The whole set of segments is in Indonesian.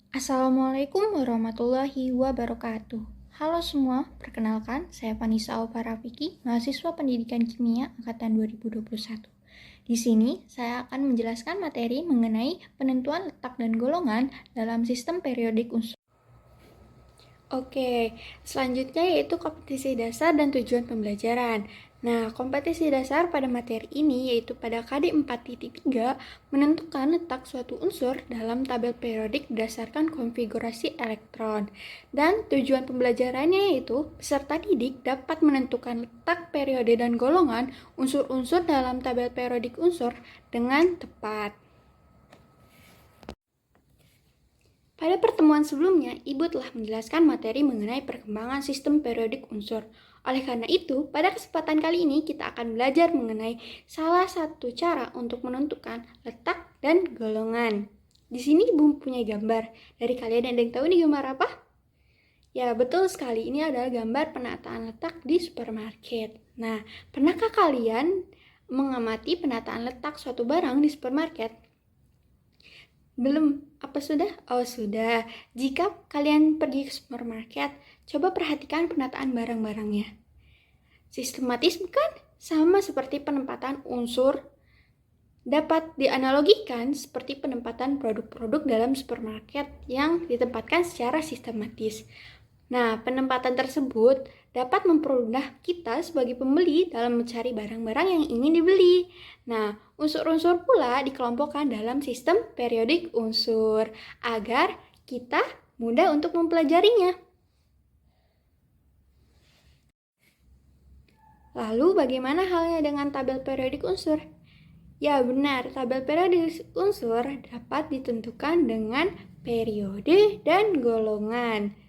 Assalamualaikum warahmatullahi wabarakatuh. Halo semua, perkenalkan saya Vanessa Alparafiki, mahasiswa Pendidikan Kimia angkatan 2021. Di sini saya akan menjelaskan materi mengenai penentuan letak dan golongan dalam sistem periodik unsur. Oke, selanjutnya yaitu kompetisi dasar dan tujuan pembelajaran. Nah, kompetisi dasar pada materi ini yaitu pada KD 4.3 menentukan letak suatu unsur dalam tabel periodik berdasarkan konfigurasi elektron. Dan tujuan pembelajarannya yaitu peserta didik dapat menentukan letak periode dan golongan unsur-unsur dalam tabel periodik unsur dengan tepat. Pada pertemuan sebelumnya, Ibu telah menjelaskan materi mengenai perkembangan sistem periodik unsur. Oleh karena itu, pada kesempatan kali ini kita akan belajar mengenai salah satu cara untuk menentukan letak dan golongan. Di sini Ibu punya gambar. Dari kalian ada yang tahu ini gambar apa? Ya, betul sekali. Ini adalah gambar penataan letak di supermarket. Nah, pernahkah kalian mengamati penataan letak suatu barang di supermarket? Belum? Apa sudah? Oh, sudah. Jika kalian pergi ke supermarket, coba perhatikan penataan barang-barangnya. Sistematis bukan? Sama seperti penempatan unsur. Dapat dianalogikan seperti penempatan produk-produk dalam supermarket yang ditempatkan secara sistematis. Nah, penempatan tersebut dapat mempermudah kita sebagai pembeli dalam mencari barang-barang yang ingin dibeli. Nah, unsur-unsur pula dikelompokkan dalam sistem periodik unsur agar kita mudah untuk mempelajarinya. Lalu bagaimana halnya dengan tabel periodik unsur? Ya benar, tabel periodik unsur dapat ditentukan dengan periode dan golongan.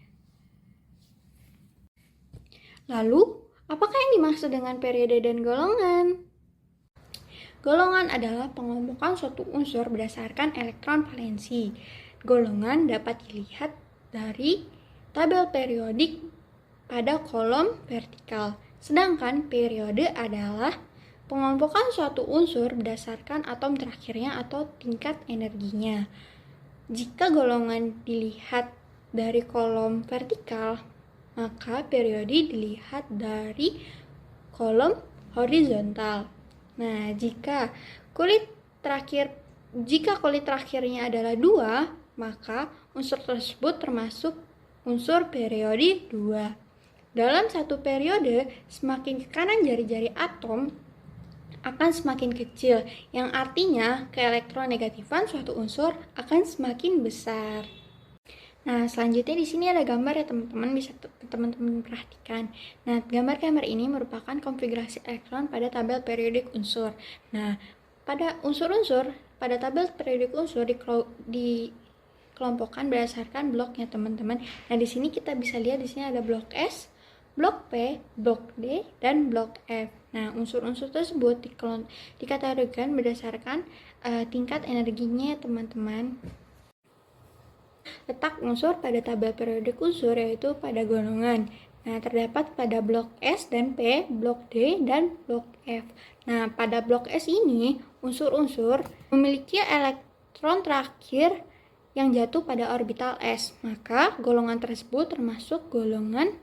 Lalu, apakah yang dimaksud dengan periode dan golongan? Golongan adalah pengelompokan suatu unsur berdasarkan elektron valensi. Golongan dapat dilihat dari tabel periodik pada kolom vertikal. Sedangkan periode adalah pengelompokan suatu unsur berdasarkan atom terakhirnya atau tingkat energinya. Jika golongan dilihat dari kolom vertikal, maka periode dilihat dari kolom horizontal. Nah, jika kulit terakhirnya adalah 2, maka unsur tersebut termasuk unsur periode 2. Dalam satu periode, semakin ke kanan jari-jari atom akan semakin kecil, yang artinya keelektronegativan suatu unsur akan semakin besar. Nah, selanjutnya di sini ada gambar ya teman-teman, bisa teman-teman perhatikan. Nah, gambar-gambar ini merupakan konfigurasi elektron pada tabel periodik unsur. Nah, pada unsur-unsur pada tabel periodik unsur dikelompokkan berdasarkan bloknya teman-teman. Nah, di sini kita bisa lihat di sini ada blok S, blok P, blok D, dan blok F. Nah, unsur-unsur tersebut dikategorikan berdasarkan tingkat energinya teman-teman. Letak unsur pada tabel periodik unsur yaitu pada golongan. Nah, terdapat pada blok S dan P, blok D, dan blok F. Nah, pada blok S ini, unsur-unsur memiliki elektron terakhir yang jatuh pada orbital S. Maka, golongan tersebut termasuk golongan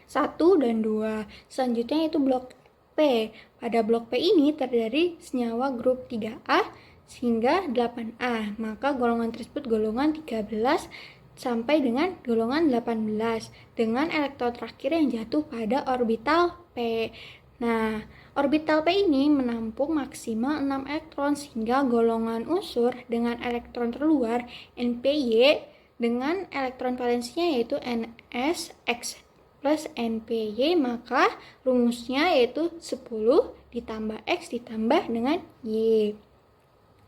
1 dan 2. Selanjutnya yaitu blok P. Pada blok P ini terdiri senyawa grup 3A hingga 8A, maka golongan tersebut golongan 13 sampai dengan golongan 18 dengan elektron terakhir yang jatuh pada orbital P. Nah, orbital P ini menampung maksimal 6 elektron sehingga golongan unsur dengan elektron terluar NPY dengan elektron valensinya yaitu NSX plus NPY, maka rumusnya yaitu 10 ditambah X ditambah dengan Y.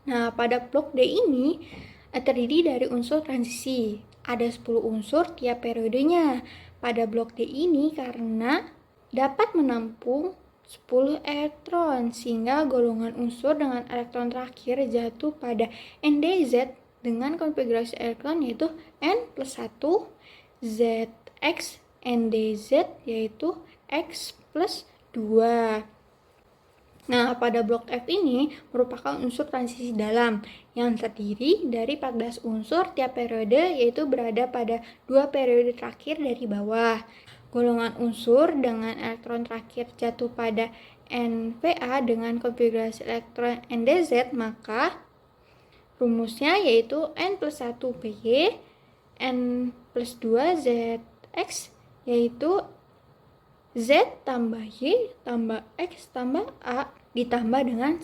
Nah, pada blok D ini terdiri dari unsur transisi. Ada 10 unsur tiap periodenya. Pada blok D ini karena dapat menampung 10 elektron, sehingga golongan unsur dengan elektron terakhir jatuh pada NDZ dengan konfigurasi elektron yaitu N plus 1, ZX, NDZ yaitu X plus 2. Nah, pada blok F ini merupakan unsur transisi dalam yang terdiri dari 14 unsur tiap periode, yaitu berada pada 2 periode terakhir dari bawah. Golongan unsur dengan elektron terakhir jatuh pada NPA dengan konfigurasi elektron NdZ, maka rumusnya yaitu N plus 1 PY, N plus 2 ZX, yaitu Z tambah Y tambah X tambah A ditambah dengan.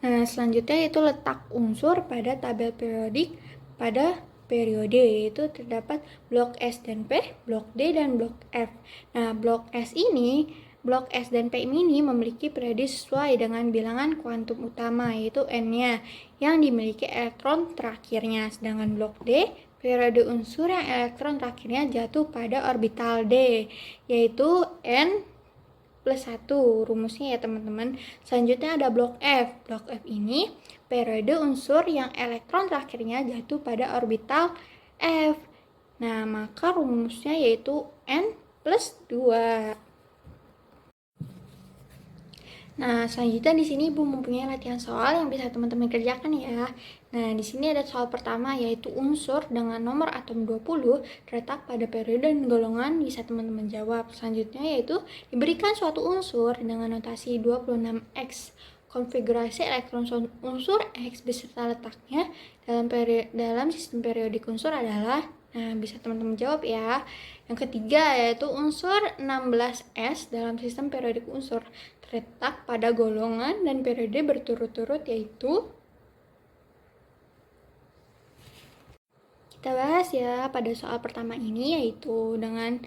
Nah, selanjutnya yaitu letak unsur pada tabel periodik pada periode, yaitu terdapat blok S dan P, blok D dan blok F. Nah, blok S dan P ini memiliki periode sesuai dengan bilangan kuantum utama, yaitu N-nya, yang dimiliki elektron terakhirnya. Sedangkan blok D, periode unsur yang elektron terakhirnya jatuh pada orbital D, yaitu N plus 1, rumusnya ya teman-teman. Selanjutnya ada blok F. Blok F ini periode unsur yang elektron terakhirnya jatuh pada orbital F. Nah, maka rumusnya yaitu N plus 2. Nah, selanjutnya di sini Ibu mempunyai latihan soal yang bisa teman-teman kerjakan ya. Nah, di sini ada soal pertama yaitu unsur dengan nomor atom 20 terletak pada periode dan golongan, bisa teman-teman jawab. Selanjutnya yaitu diberikan suatu unsur dengan notasi 26X. Konfigurasi elektron unsur X beserta letaknya dalam sistem periodik unsur adalah. Nah, bisa teman-teman jawab ya. Yang ketiga yaitu unsur 16S dalam sistem periodik unsur terletak pada golongan dan periode berturut-turut, yaitu. Kita bahas ya pada soal pertama ini, yaitu dengan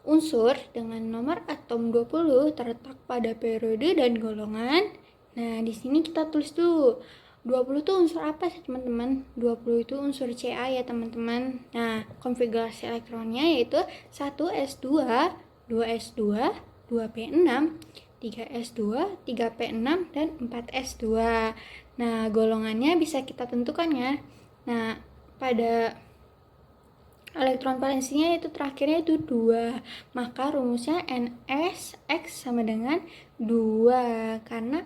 unsur dengan nomor atom 20 terletak pada periode dan golongan. Nah, di sini kita tulis dulu 20 itu unsur apa sih teman-teman? 20 itu unsur Ca ya teman-teman. Nah, konfigurasi elektronnya yaitu 1s2, 2s2, 2p6, 3s2, 3p6, dan 4s2. Nah, golongannya bisa kita tentukan ya. Nah, pada elektron valensinya itu terakhirnya itu 2. Maka rumusnya NsX sama dengan 2 karena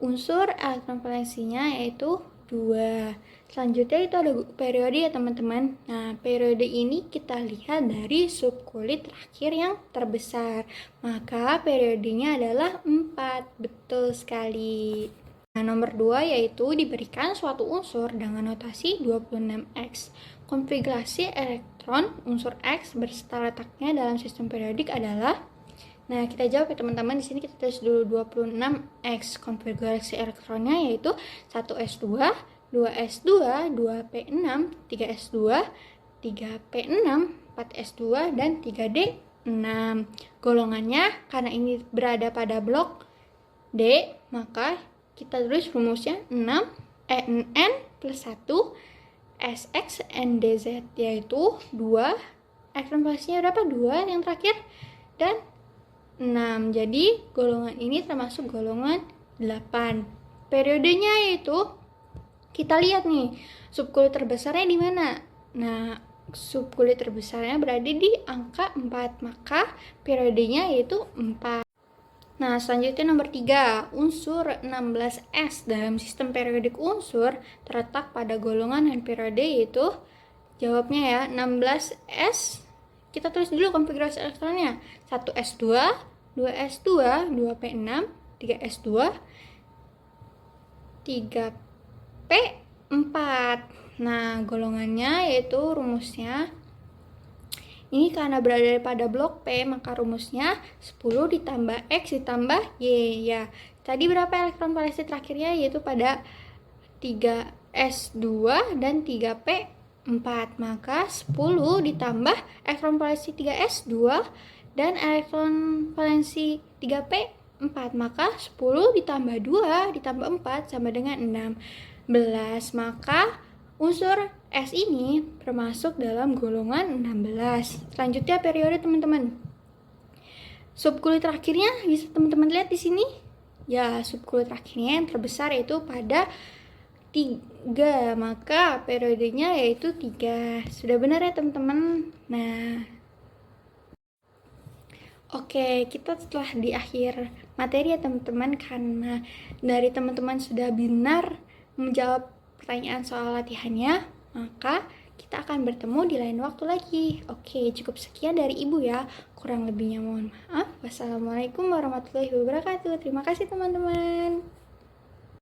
unsur elektron valensinya yaitu 2. Selanjutnya itu ada periode ya teman-teman. Nah, periode ini kita lihat dari subkulit terakhir yang terbesar. Maka periodenya adalah 4. Betul sekali. Nah, nomor 2 yaitu diberikan suatu unsur dengan notasi 26X. Konfigurasi elektron unsur X berserta letaknya dalam sistem periodik adalah. Nah, kita jawab ya teman-teman. Di sini kita tulis dulu 26X. Konfigurasi elektronnya yaitu 1s2, 2s2, 2p6, 3s2, 3p6, 4s2, dan 3d6. Golongannya karena ini berada pada blok D, maka kita tulis rumusnya N plus 1 SX NdZ, yaitu 2. Elektron valensinya berapa? 2 yang terakhir, dan 6. Jadi golongan ini termasuk golongan 8. Periodenya yaitu kita lihat nih, subkulit terbesarnya di mana? Nah, subkulit terbesarnya berada di angka 4, maka periodenya yaitu 4. Nah, selanjutnya nomor 3, unsur 16S dalam sistem periodik unsur terletak pada golongan dan periode, yaitu jawabnya ya 16S. Kita tulis dulu konfigurasi elektronnya. 1s2, 2s2, 2p6, 3s2, 3p4. Nah, golongannya yaitu rumusnya ini karena berada pada blok P, maka rumusnya 10 ditambah X ditambah Y ya. Tadi berapa elektron valensi terakhirnya? Yaitu pada 3s2 dan 3p4. Maka 10 ditambah elektron valensi 3s2 dan elektron valensi 3p4. Maka 10 ditambah 2 ditambah 4 sama dengan 16. Maka unsur S ini termasuk dalam golongan 16. Selanjutnya periode teman-teman. Subkulit terakhirnya bisa teman-teman lihat di sini. Ya, subkulit terakhirnya yang terbesar yaitu pada 3. Maka periodenya yaitu 3. Sudah benar ya teman-teman? Nah, Oke, kita setelah di akhir materi ya teman-teman, karena dari teman-teman sudah benar menjawab pertanyaan soal latihannya, maka kita akan bertemu di lain waktu lagi. Oke, cukup sekian dari Ibu ya. Kurang lebihnya mohon maaf. Wassalamualaikum warahmatullahi wabarakatuh. Terima kasih teman-teman.